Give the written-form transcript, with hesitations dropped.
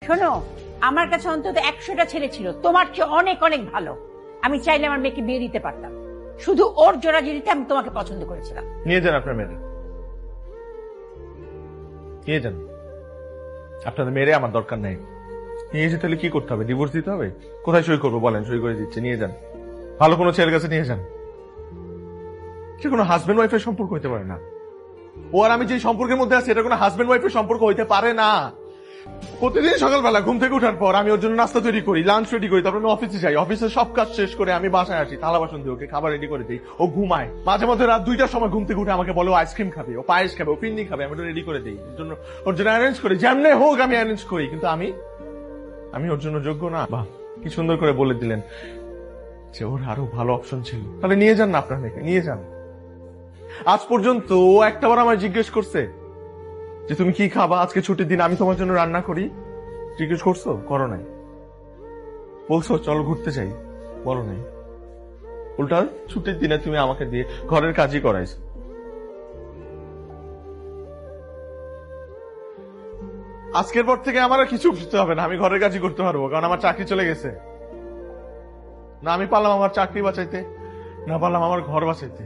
শোনো, আমার কাছে অন্তত 100টা ছেলে ছিল তোমার চেয়ে অনেক অনেক ভালো। আমি চাইলে আমার মেয়েকে বিয়ে দিতে পারতাম, শুধু ওর জোড়াজুড়িতে আমি তোমাকে পছন্দ করেছিলাম। নিয়ে যান আপনার মেয়েকে, নিয়ে যান। আপনাদের মেয়েরে আমার দরকার নেই। নিয়ে যেতে হলে কি করতে হবে? ডিভোর্স দিতে হবে? কোথায় সই করবো বলেন, সই করে দিচ্ছে। নিয়ে যান, ভালো কোনো ছেলের কাছে নিয়ে যান। সে কোনো হাজবেন্ড ওয়াইফের সম্পর্ক হইতে পারে না। ও আর আমি যে সম্পর্কের মধ্যে আছি এটা কোনো হাজবেন্ড ওয়াইফের সম্পর্ক হইতে পারে না। প্রতিদিন সকালবেলা ঘুম থেকে ওঠার পর আমি ওর জন্য নাস্তা তৈরি করি, লাঞ্চ রেডি করি, তারপর আমি অফিসে যাই। অফিসের সব কাজ শেষ করে আমি বাসায় আসি, থালা বাসন দিয়ে ওকে খাবার রেডি করে দিই। ও ঘুমায়, মাঝে মধ্যে রাত 2টার সময় ঘুম থেকে উঠে আমাকে বলে ও আইসক্রিম খাবে, ও পায়েস খাবে, ও পিন্নি খাবে। আমি ওটা রেডি করে দিই, ওর জন্য অ্যারেঞ্জ করি, যেমনে হোক আমি অ্যারেঞ্জ করি। কিন্তু আমি ওর জন্য যোগ্য না। বাহ, কি সুন্দর করে বলে দিলেন যে ওর আরো ভালো অপশন ছিল। তাহলে নিয়ে যান না আপনার মেয়েকে, নিয়ে যান। আজ পর্যন্ত ও একটাবার আমায় জিজ্ঞেস করছে যে তুমি কি খাবা, আজকে ছুটির দিন আমি তোমার জন্য রান্না করি? জিজ্ঞেস করছো? করো নাই। বলছো চলো ঘুরতে যাই? বলো নাই। উল্টা ছুটির দিনে তুমি আমাকে দিয়ে ঘরের কাজই করাইছো। আজকের পর থেকে আমার আর কিছু বুঝতে হবে না, আমি ঘরের কাজই করতে পারবো, কারণ আমার চাকরি চলে গেছে। না আমি পারলাম আমার চাকরি বাঁচাইতে, না পারলাম আমার ঘর বাঁচাইতে।